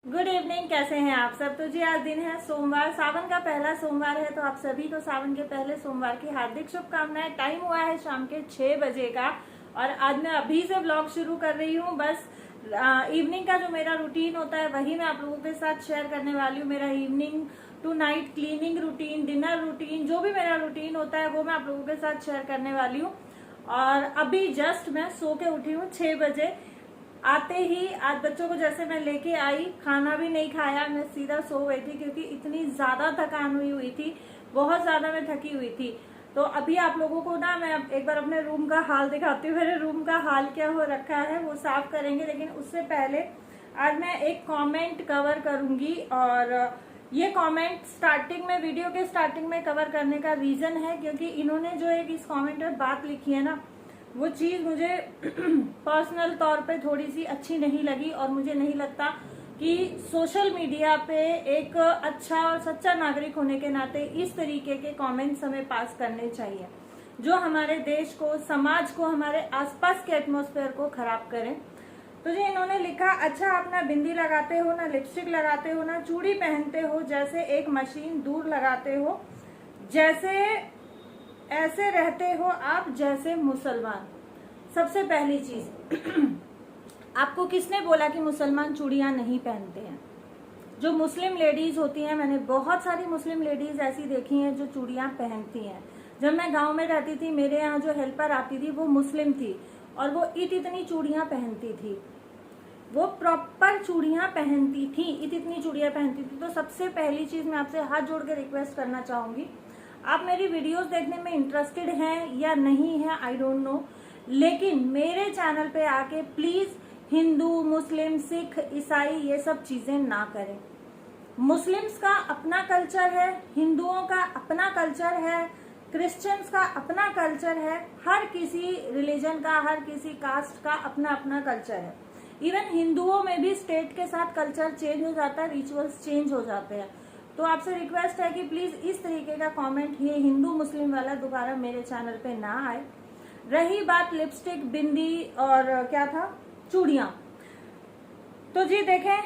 Good evening. कैसे हैं आप सब? तो जी आज दिन है सोमवार, सावन का पहला सोमवार है। तो आप सभी को सावन के पहले सोमवार की हार्दिक शुभकामनाएं। टाइम हुआ है शाम के 6 बजे का और आज मैं अभी से व्लॉग शुरू कर रही हूँ। बस इवनिंग का जो मेरा रूटीन होता है वही मैं आप लोगों के साथ शेयर करने वाली हूँ। मेरा evening to night cleaning routine, dinner routine, जो भी मेरा रूटीन होता है वो मैं आप लोगों के साथ शेयर करने वाली हूँ। और अभी जस्ट मैं सो के उठी हूँ 6 बजे। आते ही आज बच्चों को जैसे मैं लेके आई, खाना भी नहीं खाया, मैं सीधा सो गई थी क्योंकि इतनी ज्यादा थकान हुई थी, बहुत ज्यादा मैं थकी हुई थी। तो अभी आप लोगों को ना मैं एक बार अपने रूम का हाल दिखाती हूँ। मेरे रूम का हाल क्या हो रखा है वो साफ करेंगे, लेकिन उससे पहले आज मैं एक कमेंट कवर करूंगी। और ये कमेंट स्टार्टिंग में, वीडियो के स्टार्टिंग में कवर करने का रीजन है क्योंकि इन्होंने जो एक इस कमेंट में बात लिखी है ना, वो चीज मुझे पर्सनल तौर पे थोड़ी सी अच्छी नहीं लगी। और मुझे नहीं लगता कि सोशल मीडिया पे एक अच्छा और सच्चा नागरिक होने के नाते इस तरीके के कमेंट्स हमें पास करने चाहिए जो हमारे देश को, समाज को, हमारे आसपास के एटमॉस्फेयर को खराब करें। तो जी इन्होंने लिखा, अच्छा आप ना बिंदी लगाते हो, ना लिपस्टिक लगाते हो, ना चूड़ी पहनते हो, जैसे एक मशीन दूर लगाते हो, जैसे ऐसे रहते हो आप जैसे मुसलमान। सबसे पहली चीज आपको किसने बोला कि मुसलमान चूड़ियां नहीं पहनते हैं? जो मुस्लिम लेडीज होती हैं, मैंने बहुत सारी मुस्लिम लेडीज ऐसी देखी हैं जो चूड़ियां पहनती हैं। जब मैं गांव में रहती थी, मेरे यहाँ जो हेल्पर आती थी वो मुस्लिम थी और वो इतनी चूड़ियां पहनती थी, वो प्रॉपर चूड़ियां पहनती थी, इतनी चूड़ियां पहनती थी। तो सबसे पहली चीज मैं आपसे हाथ जोड़ के रिक्वेस्ट करना चाहूंगी, आप मेरी वीडियोस देखने में इंटरेस्टेड हैं या नहीं है आई डोंट नो, लेकिन मेरे चैनल पे आके प्लीज हिंदू, मुस्लिम, सिख, ईसाई ये सब चीजें ना करें। मुस्लिम्स का अपना कल्चर है, हिंदुओं का अपना कल्चर है, क्रिश्चियंस का अपना कल्चर है, हर किसी रिलीजन का, हर किसी कास्ट का अपना अपना कल्चर है। इवन हिंदुओं में भी स्टेट के साथ कल्चर चेंज हो जाता है, रिचुअल्स चेंज हो जाते हैं। तो आपसे रिक्वेस्ट है कि प्लीज इस तरीके का कमेंट, ये हिंदू मुस्लिम वाला, दोबारा मेरे चैनल पे ना आए। रही बात लिपस्टिक, बिंदी और क्या था, चूड़ियां, तो जी देखें,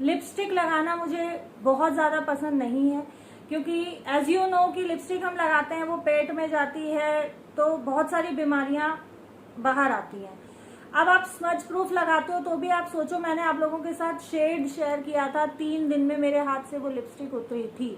लिपस्टिक लगाना मुझे बहुत ज्यादा पसंद नहीं है क्योंकि एज यू नो कि लिपस्टिक हम लगाते हैं वो पेट में जाती है तो बहुत सारी बीमारियां बाहर आती हैं। अब आप स्मज प्रूफ लगाते हो तो भी आप सोचो, मैंने आप लोगों के साथ शेड शेयर किया था, 3 दिन में मेरे हाथ से वो लिपस्टिक उतरी थी।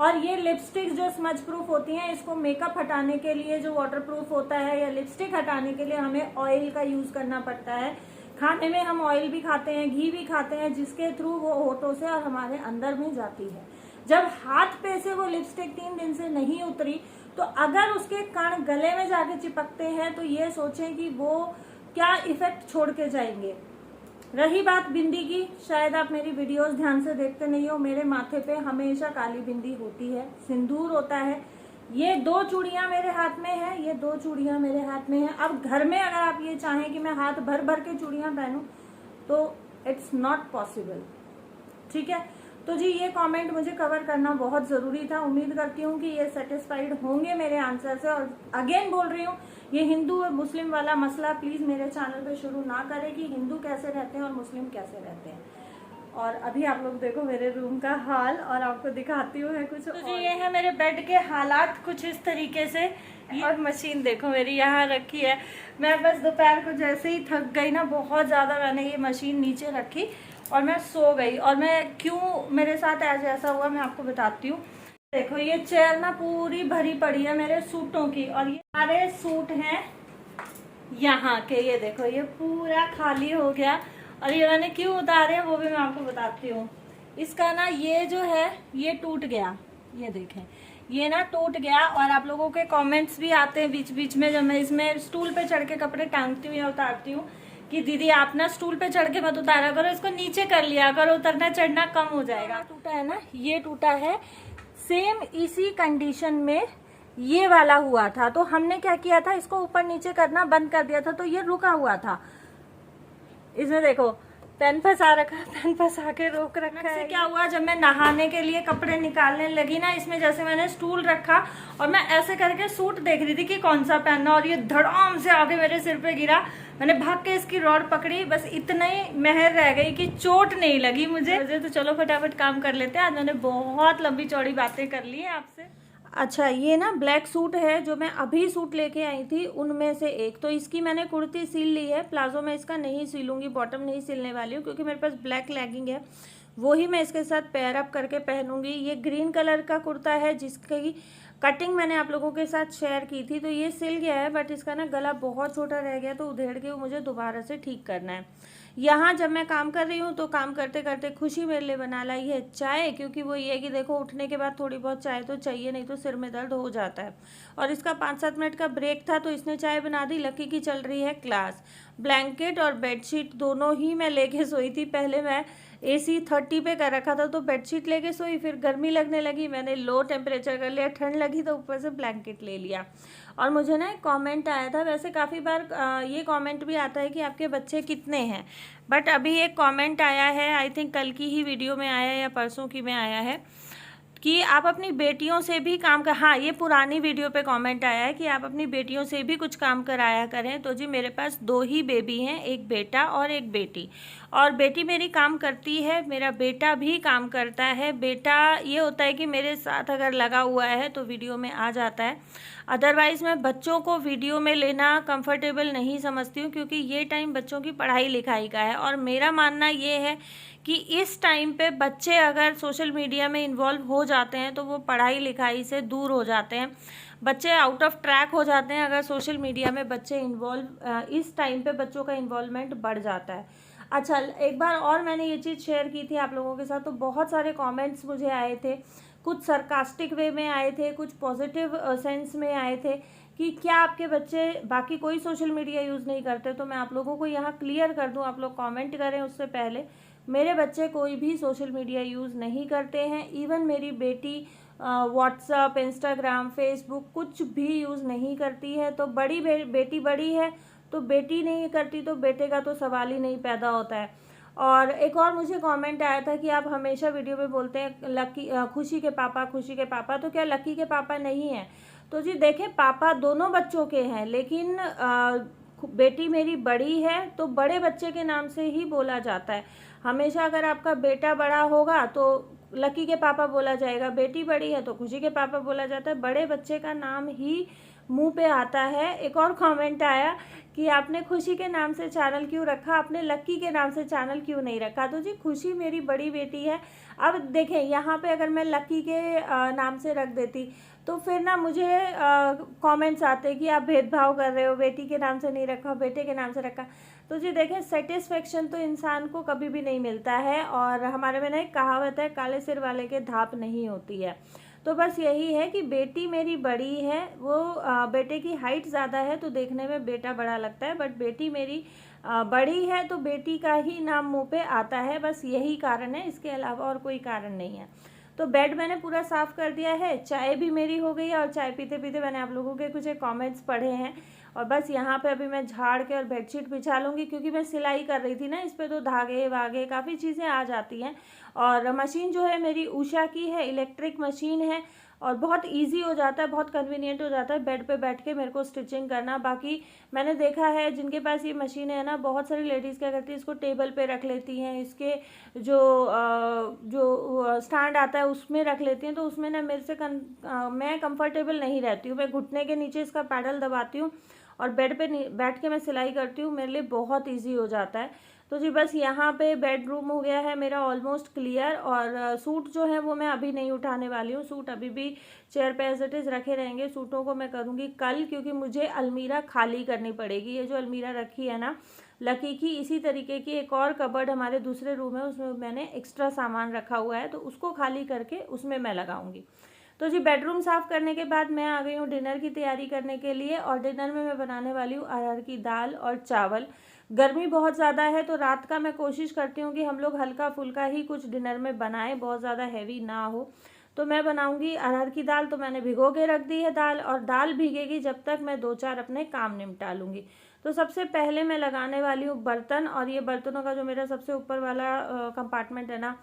और ये लिपस्टिक जो स्मज प्रूफ होती हैं, इसको मेकअप हटाने के लिए जो वाटर प्रूफ होता है या लिपस्टिक हटाने के लिए हमें ऑयल का यूज करना पड़ता है। खाने में हम ऑयल भी खाते हैं, घी भी खाते हैं, जिसके थ्रू वो होठों से और हमारे अंदर में जाती है। जब हाथ पे से वो लिपस्टिक 3 दिन से नहीं उतरी तो अगर उसके कण गले में जाके चिपकते हैं तो ये सोचें कि वो क्या इफेक्ट छोड़ के जाएंगे। रही बात बिंदी की, शायद आप मेरी वीडियोस ध्यान से देखते नहीं हो, मेरे माथे पे हमेशा काली बिंदी होती है, सिंदूर होता है। ये 2 चूड़ियां मेरे हाथ में है, ये 2 चूड़ियां मेरे हाथ में है। अब घर में अगर आप ये चाहें कि मैं हाथ भर भर के चूड़ियां पहनूं तो इट्स नॉट पॉसिबल, ठीक है। तो जी ये कमेंट मुझे कवर करना बहुत जरूरी था। उम्मीद करती हूँ कि ये सेटिस्फाइड होंगे मेरे आंसर से। और अगेन बोल रही हूँ, ये हिंदू और मुस्लिम वाला मसला प्लीज मेरे चैनल पे शुरू ना करें कि हिंदू कैसे रहते हैं और मुस्लिम कैसे रहते हैं। और अभी आप लोग देखो मेरे रूम का हाल और आपको दिखाती हूँ कुछ। तो जी ये है मेरे बेड के हालात कुछ इस तरीके से। और मशीन देखो मेरी यहाँ रखी है। मैं बस दोपहर को जैसे ही थक गई ना बहुत ज्यादा, मैंने ये मशीन नीचे रखी और मैं सो गई। और मैं क्यों मेरे साथ आज ऐसा हुआ मैं आपको बताती हूँ। देखो ये चेयर ना पूरी भरी पड़ी है मेरे सूटों की, और ये सारे सूट हैं यहाँ के। ये देखो ये पूरा खाली हो गया। और ये मैंने क्यों उतारे वो भी मैं आपको बताती हूँ। इसका ना ये जो है ये टूट गया, ये देखें ये ना टूट गया। और आप लोगों के कमेंट्स भी आते हैं बीच बीच में जब मैं इसमें स्टूल पे चढ़ के कपड़े टांगती हूँ या उतारती हूँ कि दीदी आप ना स्टूल पे चढ़ के मत उतारा करो, इसको नीचे कर लिया करो, उतरना चढ़ना कम हो जाएगा। टूटा है ना, ये टूटा है। सेम इसी कंडीशन में ये वाला हुआ था, तो हमने क्या किया था, इसको ऊपर नीचे करना बंद कर दिया था, तो ये रुका हुआ था। इसमें देखो पेन फंसा रखा है, पेन फंसा के रोक रखा है। क्या हुआ, जब मैं नहाने के लिए कपड़े निकालने लगी ना, इसमें जैसे मैंने स्टूल रखा और मैं ऐसे करके सूट देख रही थी कि कौन सा पहनना, और ये धड़ाम से आगे मेरे सिर पे गिरा। मैंने भाग के इसकी रॉड पकड़ी, बस इतना ही मेहर रह गई कि चोट नहीं लगी मुझे। तो चलो फटाफट काम कर लेते हैं। आज मैंने बहुत लंबी चौड़ी बातें कर ली है आपसे। अच्छा, ये ना ब्लैक सूट है जो मैं अभी सूट लेके आई थी उनमें से एक। तो इसकी मैंने कुर्ती सिल ली है, प्लाजो में इसका नहीं सिलूंगी, बॉटम नहीं सिलने वाली हूँ क्योंकि मेरे पास ब्लैक लेगिंग है, वो ही मैं इसके साथ पेयर अप करके पहनूंगी। ये ग्रीन कलर का कुर्ता है जिसकी कटिंग मैंने आप लोगों के साथ शेयर की थी, तो ये सिल गया है, बट इसका ना गला बहुत छोटा रह गया, तो उधेड़ के मुझे दोबारा से ठीक करना है। यहाँ जब मैं काम कर रही हूँ तो काम करते करते खुशी मेरे लिए बना लाई है चाय, क्योंकि वो ये कि देखो उठने के बाद थोड़ी बहुत चाय तो चाहिए, नहीं तो सिर में दर्द हो जाता है। और इसका 5-7 मिनट का ब्रेक था तो इसने चाय बना दी। लकी की चल रही है क्लास। ब्लैंकेट और बेडशीट दोनों ही मैं लेके सोई थी। पहले मैं AC 30 पे कर रखा था तो बेडशीट लेके सोई, फिर गर्मी लगने लगी, मैंने लो टेम्परेचर कर लिया, ठंड लगी तो ऊपर से ब्लैंकेट ले लिया। और मुझे ना एक कमेंट आया था, वैसे काफ़ी बार ये कमेंट भी आता है कि आपके बच्चे कितने हैं, बट अभी एक कमेंट आया है, आई थिंक कल की ही वीडियो में आया या परसों की में आया है, कि आप अपनी बेटियों से भी काम कर, हाँ ये पुरानी वीडियो पे कमेंट आया है कि आप अपनी बेटियों से भी कुछ काम कराया करें। तो जी मेरे पास 2 ही बेबी हैं, एक बेटा और एक बेटी। और बेटी मेरी काम करती है, मेरा बेटा भी काम करता है। बेटा ये होता है कि मेरे साथ अगर लगा हुआ है तो वीडियो में आ जाता है, अदरवाइज़ मैं बच्चों को वीडियो में लेना कंफर्टेबल नहीं समझती हूँ, क्योंकि ये टाइम बच्चों की पढ़ाई लिखाई का है। और मेरा मानना ये है कि इस टाइम पे बच्चे अगर सोशल मीडिया में इन्वॉल्व हो जाते हैं तो वो पढ़ाई लिखाई से दूर हो जाते हैं, बच्चे आउट ऑफ ट्रैक हो जाते हैं। अगर सोशल मीडिया में बच्चे इस टाइम पे बच्चों का इन्वॉल्वमेंट बढ़ जाता है। अच्छा, एक बार और मैंने ये चीज़ शेयर की थी आप लोगों के साथ, तो बहुत सारे कमेंट्स मुझे आए थे, कुछ सरकास्टिक वे में आए थे, कुछ पॉजिटिव सेंस में आए थे कि क्या आपके बच्चे बाकी कोई सोशल मीडिया यूज़ नहीं करते। तो मैं आप लोगों को यहाँ क्लियर कर दूँ, आप लोग कमेंट करें उससे पहले, मेरे बच्चे कोई भी सोशल मीडिया यूज़ नहीं करते हैं। इवन मेरी बेटी व्हाट्सअप, इंस्टाग्राम, फेसबुक कुछ भी यूज़ नहीं करती है। तो बड़ी बेटी बड़ी है तो बेटी नहीं करती तो बेटे का तो सवाल ही नहीं पैदा होता है। और एक और मुझे कमेंट आया था कि आप हमेशा वीडियो में बोलते हैं लकी खुशी के पापा, खुशी के पापा, तो क्या लकी के पापा नहीं हैं? तो जी देखें, पापा दोनों बच्चों के हैं, लेकिन बेटी मेरी बड़ी है तो बड़े बच्चे के नाम से ही बोला जाता है। हमेशा अगर आपका बेटा बड़ा होगा तो लकी के पापा बोला जाएगा, बेटी बड़ी है तो खुशी के पापा बोला जाता है, बड़े बच्चे का नाम ही मुंह पे आता है। एक और कमेंट आया कि आपने खुशी के नाम से चैनल क्यों रखा, आपने लक्की के नाम से चैनल क्यों नहीं रखा। तो जी खुशी मेरी बड़ी बेटी है। अब देखें यहाँ पे अगर मैं लक्की के नाम से रख देती तो फिर ना मुझे कमेंट्स आते कि आप भेदभाव कर रहे हो, बेटी के नाम से नहीं रखा, बेटे के नाम से रखा। तो जी देखें, सेटिस्फेक्शन तो इंसान को कभी भी नहीं मिलता है, और हमारे में ना एक कहावत है, काले सिर वाले के धाप नहीं होती है। तो बस यही है कि बेटी मेरी बड़ी है, वो बेटे की हाइट ज़्यादा है तो देखने में बेटा बड़ा लगता है, बट बेटी मेरी बड़ी है तो बेटी का ही नाम मुंह पे आता है। बस यही कारण है, इसके अलावा और कोई कारण नहीं है। तो बेड मैंने पूरा साफ़ कर दिया है, चाय भी मेरी हो गई है, और चाय पीते पीते मैंने आप लोगों के कुछ कमेंट्स पढ़े हैं। और बस यहाँ पे अभी मैं झाड़ के और बेडशीट बिछा लूँगी, क्योंकि मैं सिलाई कर रही थी ना, इस पर तो धागे वागे काफ़ी चीज़ें आ जाती हैं। और मशीन जो है मेरी उषा की है, इलेक्ट्रिक मशीन है, और बहुत इजी हो जाता है, बहुत कन्वीनियंट हो जाता है बेड पे बैठ के मेरे को स्टिचिंग करना। बाकी मैंने देखा है जिनके पास ये मशीन है ना, बहुत सारी लेडीज़ क्या करती है, इसको टेबल पे रख लेती हैं, इसके जो स्टैंड आता है उसमें रख लेती हैं। तो उसमें ना मेरे से मैं कंफर्टेबल नहीं रहती हूँ। मैं घुटने के नीचे इसका पैडल दबाती हूँ और बेड पे बैठ के मैं सिलाई करती हूँ, मेरे लिए बहुत ईजी हो जाता है। तो जी बस यहाँ पे बेडरूम हो गया है मेरा ऑलमोस्ट क्लियर। और सूट जो है वो मैं अभी नहीं उठाने वाली हूँ, सूट अभी भी चेयर पे एज इट इज़ रखे रहेंगे। सूटों को मैं करूँगी कल, क्योंकि मुझे अलमीरा खाली करनी पड़ेगी। ये जो अलमीरा रखी है ना लकी की, इसी तरीके की एक और कबर्ड हमारे दूसरे रूम है, उसमें मैंने एक्स्ट्रा सामान रखा हुआ है, तो उसको खाली करके उसमें मैं लगाऊंगी। तो जी बेडरूम साफ़ करने के बाद मैं आ गई हूँ डिनर की तैयारी करने के लिए। और डिनर में मैं बनाने वाली हूँ अरहर की दाल और चावल। गर्मी बहुत ज़्यादा है तो रात का मैं कोशिश करती हूँ कि हम लोग हल्का फुल्का ही कुछ डिनर में बनाएं, बहुत ज़्यादा हैवी ना हो। तो मैं बनाऊंगी अरहर की दाल, तो मैंने भिगो के रख दी है दाल, और दाल भीगेगी जब तक मैं 2-4 अपने काम निपटा लूँगी। तो सबसे पहले मैं लगाने वाली हूँ बर्तन, और ये बर्तनों का जो मेरा सबसे ऊपर वाला कंपार्टमेंट है ना,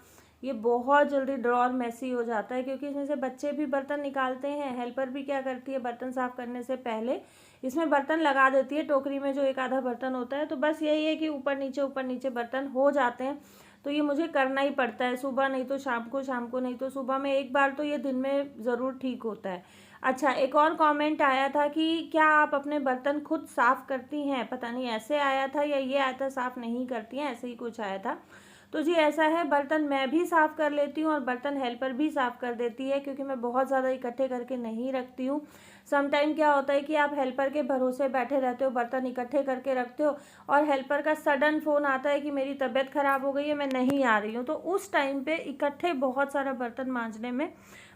ये बहुत जल्दी ड्रॉअर मैसी हो जाता है, क्योंकि इसमें से बच्चे भी बर्तन निकालते हैं। हेल्पर भी क्या करती है, बर्तन साफ़ करने से पहले इसमें बर्तन लगा देती है, टोकरी में जो एक आधा बर्तन होता है। तो बस यही है कि ऊपर नीचे बर्तन हो जाते हैं, तो ये मुझे करना ही पड़ता है, सुबह नहीं तो शाम को नहीं तो सुबह में एक बार, तो ये दिन में ज़रूर ठीक होता है। अच्छा, एक और कमेंट आया था कि क्या आप अपने बर्तन खुद साफ़ करती हैं, पता नहीं ऐसे आया था या ये आया था साफ़ नहीं करती हैं, ऐसे ही कुछ आया था। तो जी ऐसा है, बर्तन मैं भी साफ़ कर लेती हूँ और बर्तन हेल्पर भी साफ़ कर देती है, क्योंकि मैं बहुत ज़्यादा इकट्ठे करके नहीं रखती हूँ। समटाइम क्या होता है कि आप हेल्पर के भरोसे बैठे रहते हो, बर्तन इकट्ठे करके रखते हो, और हेल्पर का सडन फ़ोन आता है कि मेरी तबीयत ख़राब हो गई है, मैं नहीं आ रही हूँ। तो उस टाइम पे इकट्ठे बहुत सारा बर्तन मांजने में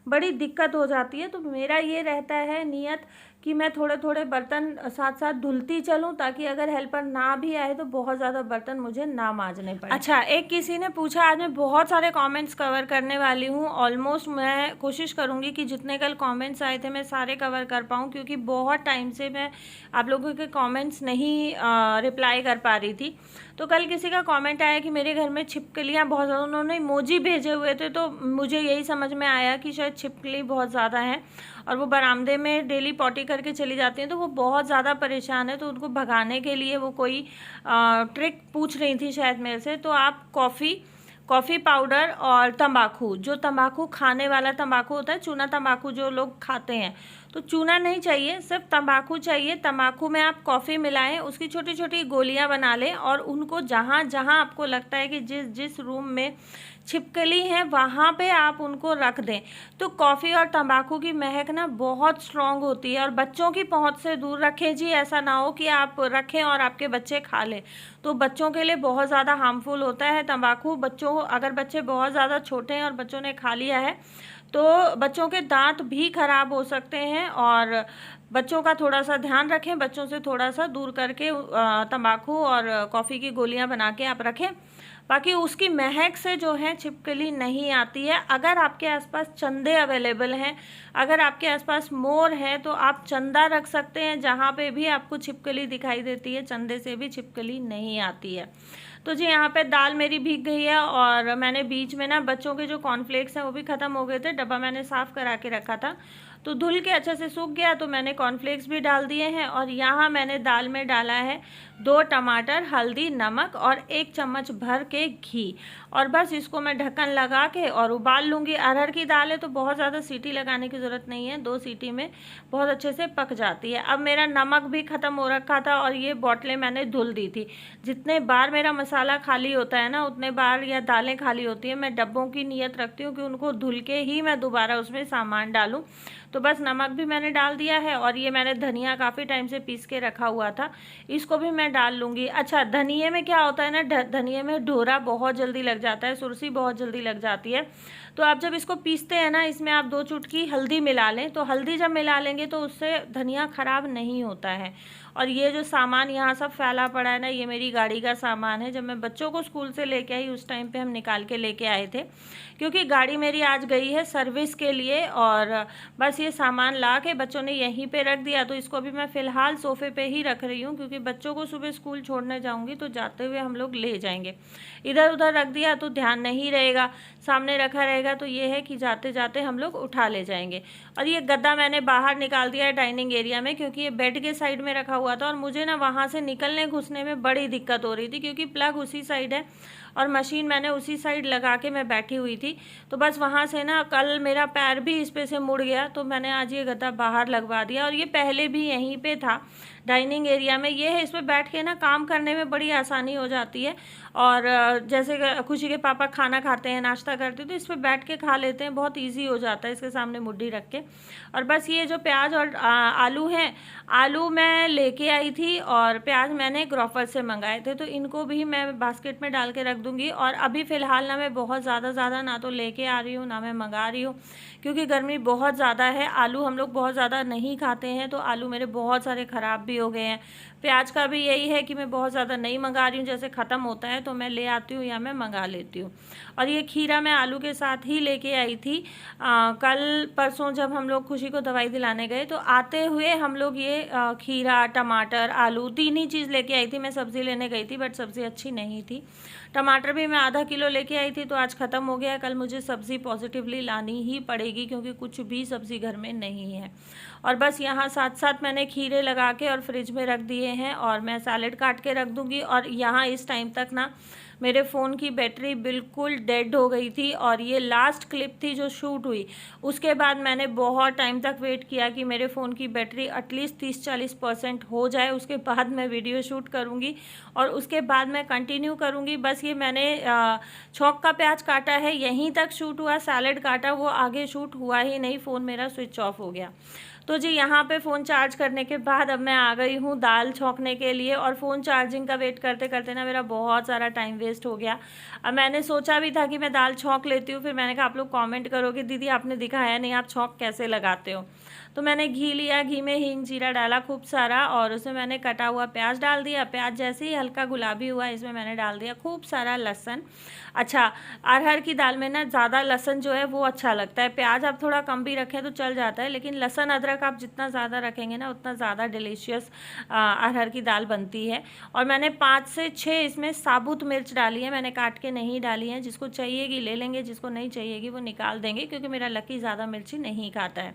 बड़ी दिक्कत हो जाती है। तो मेरा ये रहता है नियत कि मैं थोड़े थोड़े बर्तन साथ साथ धुलती चलूँ, ताकि अगर हेल्पर ना भी आए तो बहुत ज़्यादा बर्तन मुझे ना मांजने पड़े। अच्छा, एक किसी ने पूछा, आज मैं बहुत सारे कमेंट्स कवर करने वाली हूँ। ऑलमोस्ट मैं कोशिश करूँगी कि जितने कल कमेंट्स आए थे मैं सारे कवर कर पाऊँ, क्योंकि बहुत टाइम से मैं आप लोगों के कमेंट्स नहीं रिप्लाई कर पा रही थी। तो कल किसी का कमेंट आया कि मेरे घर में छिपकलियाँ बहुत ज़्यादा, उन्होंने इमोजी भेजे हुए थे, तो मुझे यही समझ में आया कि शायद छिपकली बहुत ज़्यादा हैं और वो बरामदे में डेली पॉटी करके चली जाती हैं, तो वो बहुत ज़्यादा परेशान है। तो उनको भगाने के लिए वो कोई ट्रिक पूछ रही थी शायद मेरे से। तो आप कॉफ़ी पाउडर और तंबाकू, जो तंबाकू खाने वाला तंबाकू होता है, चूना तंबाकू जो लोग खाते हैं, तो चूना नहीं चाहिए, सिर्फ तंबाकू चाहिए। तंबाकू में आप कॉफ़ी मिलाएं, उसकी छोटी छोटी गोलियां बना लें, और उनको जहाँ जहाँ आपको लगता है कि जिस जिस रूम में छिपकली हैं वहाँ पे आप उनको रख दें। तो कॉफ़ी और तंबाकू की महक ना बहुत स्ट्रॉन्ग होती है, और बच्चों की पहुँच से दूर रखें जी। ऐसा ना हो कि आप रखें और आपके बच्चे खा लें, तो बच्चों के लिए बहुत ज़्यादा हार्मफुल होता है तंबाकू। अगर बच्चे बहुत ज़्यादा छोटे हैं और बच्चों ने खा लिया है तो बच्चों के दांत भी खराब हो सकते हैं, और बच्चों का थोड़ा सा ध्यान रखें, बच्चों से थोड़ा सा दूर करके तंबाकू और कॉफ़ी की गोलियां बना के आप रखें। बाकी उसकी महक से जो है छिपकली नहीं आती है। अगर आपके आसपास चंदे अवेलेबल हैं, अगर आपके आसपास मोर है, तो आप चंदा रख सकते हैं, जहाँ पे भी आपको छिपकली दिखाई देती है, चंदे से भी छिपकली नहीं आती है। तो जी यहाँ पे दाल मेरी भीग गई है, और मैंने बीच में ना बच्चों के जो कॉर्नफ्लेक्स हैं वो भी ख़त्म हो गए थे, डब्बा मैंने साफ़ करा के रखा था, तो धुल के अच्छे से सूख गया, तो मैंने कॉर्नफ्लेक्स भी डाल दिए हैं। और यहाँ मैंने दाल में डाला है 2 टमाटर, हल्दी, नमक और 1 चम्मच भर के घी, और बस इसको मैं ढक्कन लगा के और उबाल लूँगी। अरहर की दाल है तो बहुत ज़्यादा सीटी लगाने की ज़रूरत नहीं है, 2 सीटी में बहुत अच्छे से पक जाती है। अब मेरा नमक भी ख़त्म हो रखा था, और ये बोतलें मैंने धुल दी थी। जितने बार मेरा मसाला खाली होता है ना, उतने बार या दालें खाली होती हैं, मैं डब्बों की नियत रखती हूँ कि उनको धुल के ही मैं दोबारा उसमें सामान डालूँ। तो बस नमक भी मैंने डाल दिया है, और ये मैंने धनिया काफ़ी टाइम से पीस के रखा हुआ था, इसको भी मैं डाल लूँगी। अच्छा, धनिये में क्या होता है ना, धनिये में ढोरा बहुत जल्दी लग जाता है, सुरसी बहुत जल्दी लग जाती है। तो आप जब इसको पीसते हैं ना, इसमें आप 2 चुटकी हल्दी मिला लें, तो हल्दी जब मिला लेंगे तो उससे धनिया ख़राब नहीं होता है। और ये जो सामान यहाँ सब फैला पड़ा है ना, ये मेरी गाड़ी का सामान है। जब मैं बच्चों को स्कूल से लेके आई उस टाइम पे हम निकाल के लेके आए थे, क्योंकि गाड़ी मेरी आज गई है सर्विस के लिए, और बस ये सामान ला के बच्चों ने यहीं पे रख दिया। तो इसको भी मैं फ़िलहाल सोफ़े पे ही रख रही हूँ, क्योंकि बच्चों को सुबह स्कूल छोड़ने जाऊँगी तो जाते हुए हम लोग ले जाएंगे। इधर उधर रख दिया तो ध्यान नहीं रहेगा, सामने रखा रहेगा तो ये है कि जाते जाते हम लोग उठा ले जाएंगे। और ये गद्दा मैंने बाहर निकाल दिया है डाइनिंग एरिया में, क्योंकि ये बेड के साइड में रखा हुआ था, और मुझे ना वहाँ से निकलने घुसने में बड़ी दिक्कत हो रही थी, क्योंकि प्लग उसी साइड है और मशीन मैंने उसी साइड लगा के मैं बैठी हुई थी। तो बस वहाँ से ना कल मेरा पैर भी इस पे से मुड़ गया, तो मैंने आज ये गद्दा बाहर लगवा दिया। और ये पहले भी यहीं पे था डाइनिंग एरिया में, ये है, इस पर बैठ के ना काम करने में बड़ी आसानी हो जाती है। और जैसे खुशी के पापा खाना खाते हैं, नाश्ता करते हैं, तो इस पर बैठ के खा लेते हैं, बहुत ईजी हो जाता है इसके सामने मुड्ढी रख के। और बस ये जो प्याज और आलू हैं, आलू मैं लेके आई थी और प्याज मैंने ग्रोफर से मंगाए थे, तो इनको भी मैं बास्केट में डाल के रख दूँगी। और अभी फ़िलहाल ना मैं बहुत ज़्यादा ना तो लेके आ रही हूँ ना मैं मंगा रही हूँ, क्योंकि गर्मी बहुत ज़्यादा है। आलू हम लोग बहुत ज़्यादा नहीं खाते हैं, तो आलू मेरे बहुत सारे ख़राब भी हो गए हैं। प्याज का भी यही है कि मैं बहुत ज़्यादा नहीं मंगा रही हूँ, जैसे ख़त्म होता है तो मैं ले आती हूँ या मैं मंगा लेती हूँ। और ये खीरा मैं आलू के साथ ही लेके आई थी। कल परसों जब हम लोग खुशी को दवाई दिलाने गए तो आते हुए हम लोग ये खीरा, टमाटर, आलू 3 ही चीज़ लेके आई थी। मैं सब्ज़ी लेने गई थी बट सब्ज़ी अच्छी नहीं थी। टमाटर भी मैं आधा किलो लेके आई थी तो आज ख़त्म हो गया। कल मुझे सब्ज़ी पॉजिटिवली लानी ही पड़ेगी क्योंकि कुछ भी सब्ज़ी घर में नहीं है। और बस यहाँ साथ साथ मैंने खीरे लगा के और फ्रिज में रख दिए हैं और मैं सैलेड काट के रख दूँगी। और यहाँ इस टाइम तक ना मेरे फ़ोन की बैटरी बिल्कुल डेड हो गई थी और ये लास्ट क्लिप थी जो शूट हुई। उसके बाद मैंने बहुत टाइम तक वेट किया कि मेरे फ़ोन की बैटरी एटलीस्ट 30-40% हो जाए, उसके बाद मैं वीडियो शूट करूँगी और उसके बाद मैं कंटिन्यू करूँगी। बस ये मैंने छौंक का प्याज काटा है, यहीं तक शूट हुआ। सैलेड काटा, वो आगे शूट हुआ ही नहीं, फ़ोन मेरा स्विच ऑफ हो गया। तो जी यहाँ पे फ़ोन चार्ज करने के बाद अब मैं आ गई हूँ दाल छौंकने के लिए। और फ़ोन चार्जिंग का वेट करते करते ना मेरा बहुत सारा टाइम वेस्ट हो गया। अब मैंने सोचा भी था कि मैं दाल छौंक लेती हूँ, फिर मैंने कहा आप लोग कमेंट करोगे दीदी आपने दिखाया नहीं आप छौंक कैसे लगाते हो। तो मैंने घी लिया, घी में हींग जीरा डाला खूब सारा और उसमें मैंने कटा हुआ प्याज डाल दिया। प्याज जैसे ही हल्का गुलाबी हुआ इसमें मैंने डाल दिया खूब सारा लहसुन। अच्छा, अरहर की दाल में ना ज़्यादा लहसुन जो है वो अच्छा लगता है। प्याज आप थोड़ा कम भी रखें तो चल जाता है, लेकिन लहसुन अदरक आप जितना ज़्यादा रखेंगे ना उतना ज़्यादा डिलीशियस अरहर की दाल बनती है। और मैंने 5 से 6 इसमें साबुत मिर्च डाली है, मैंने काट के नहीं डाली है। जिसको चाहिएगी ले लेंगे, जिसको नहीं चाहिएगी वो निकाल देंगे, क्योंकि मेरा लकी ज़्यादा मिर्ची नहीं खाता है।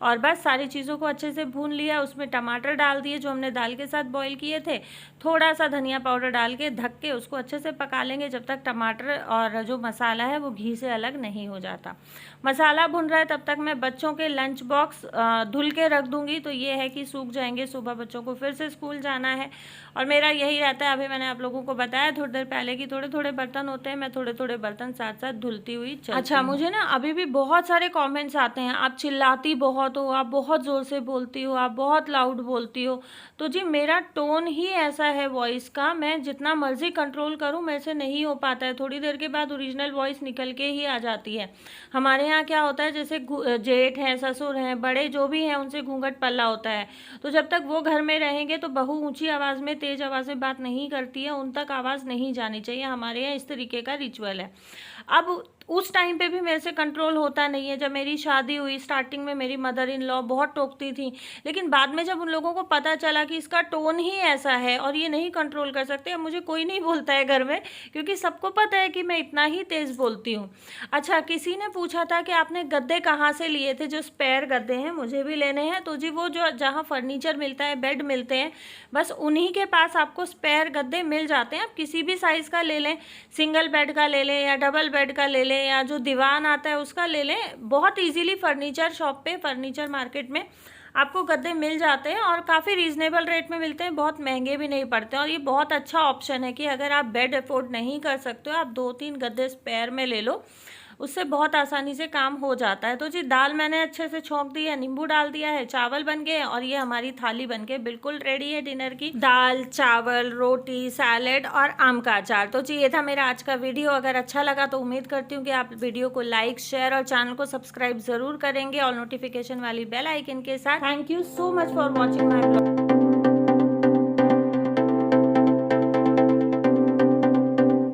और बस सारी चीज़ों को अच्छे से भून लिया। उसमें टमाटर डाल दिए जो हमने दाल के साथ बॉईल किए थे। थोड़ा सा धनिया पाउडर डाल के ढक के उसको अच्छे से पका लेंगे जब तक टमाटर और जो मसाला है वो घी से अलग नहीं हो जाता। मसाला भुन रहा है तब तक मैं बच्चों के लंच बॉक्स धुल के रख दूंगी, तो ये है कि सूख जाएंगे। सुबह बच्चों को फिर से स्कूल जाना है और मेरा यही रहता है। अभी मैंने आप लोगों को बताया थोड़ी देर पहले कि थोड़े थोड़े बर्तन होते हैं, मैं थोड़े थोड़े बर्तन साथ साथ धुलती हुई चलती हूँ। अच्छा, मुझे ना अभी भी बहुत सारे कमेंट्स आते हैं, आप चिल्लाती बहुत हो, आप बहुत ज़ोर से बोलती हो, आप बहुत लाउड बोलती हो। तो जी मेरा टोन ही ऐसा है वॉइस का, मैं जितना मर्जी कंट्रोल करूँ मेरे से नहीं हो पाता है। थोड़ी देर के बाद ओरिजिनल वॉइस निकल के ही आ जाती है। हमारे यहाँ क्या होता है, जैसे जेठ हैं, ससुर हैं, बड़े जो भी हैं उनसे घूंघट पल्ला होता है। तो जब तक वो घर में रहेंगे तो बहू ऊंची आवाज़ में तेज़ आवाज़ में बात नहीं करती है, उन तक आवाज़ नहीं जानी चाहिए। हमारे यहाँ इस तरीके का रिचुअल है। अब उस टाइम पे भी मेरे से कंट्रोल होता नहीं है। जब मेरी शादी हुई स्टार्टिंग में मेरी मदर इन लॉ बहुत टोकती थी, लेकिन बाद में जब उन लोगों को पता चला कि इसका टोन ही ऐसा है और ये नहीं कंट्रोल कर सकते, अब मुझे कोई नहीं बोलता है घर में, क्योंकि सबको पता है कि मैं इतना ही तेज़ बोलती हूँ। अच्छा, किसी ने पूछा था कि आपने गद्दे कहाँ से लिए थे, जो स्पेयर गद्दे हैं मुझे भी लेने हैं। तो जी वो जो जहाँ फर्नीचर मिलता है, बेड मिलते हैं, बस उन्हीं के पास आपको स्पेयर गद्दे मिल जाते हैं। आप किसी भी साइज़ का ले लें, सिंगल बेड का ले लें या डबल बेड का ले लें या जो दीवान आता है उसका ले लें। बहुत इजीली फर्नीचर शॉप पे, फर्नीचर मार्केट में आपको गद्दे मिल जाते हैं और काफ़ी रीज़नेबल रेट में मिलते हैं, बहुत महंगे भी नहीं पड़ते। और ये बहुत अच्छा ऑप्शन है कि अगर आप बेड अफोर्ड नहीं कर सकते हो, आप 2-3 गद्दे स्पेयर में ले लो, उससे बहुत आसानी से काम हो जाता है। तो जी दाल मैंने अच्छे से छौंक दी है, नींबू डाल दिया है, चावल बन गए और ये हमारी थाली बन के बिल्कुल रेडी है डिनर की। दाल, चावल, रोटी, सैलेड और आम का अचार। तो जी ये था मेरा आज का वीडियो। अगर अच्छा लगा तो उम्मीद करती हूँ कि आप वीडियो को लाइक, शेयर और चैनल को सब्सक्राइब जरूर करेंगे और नोटिफिकेशन वाली बेल आइकन के साथ। Thank you so much for watching my blog.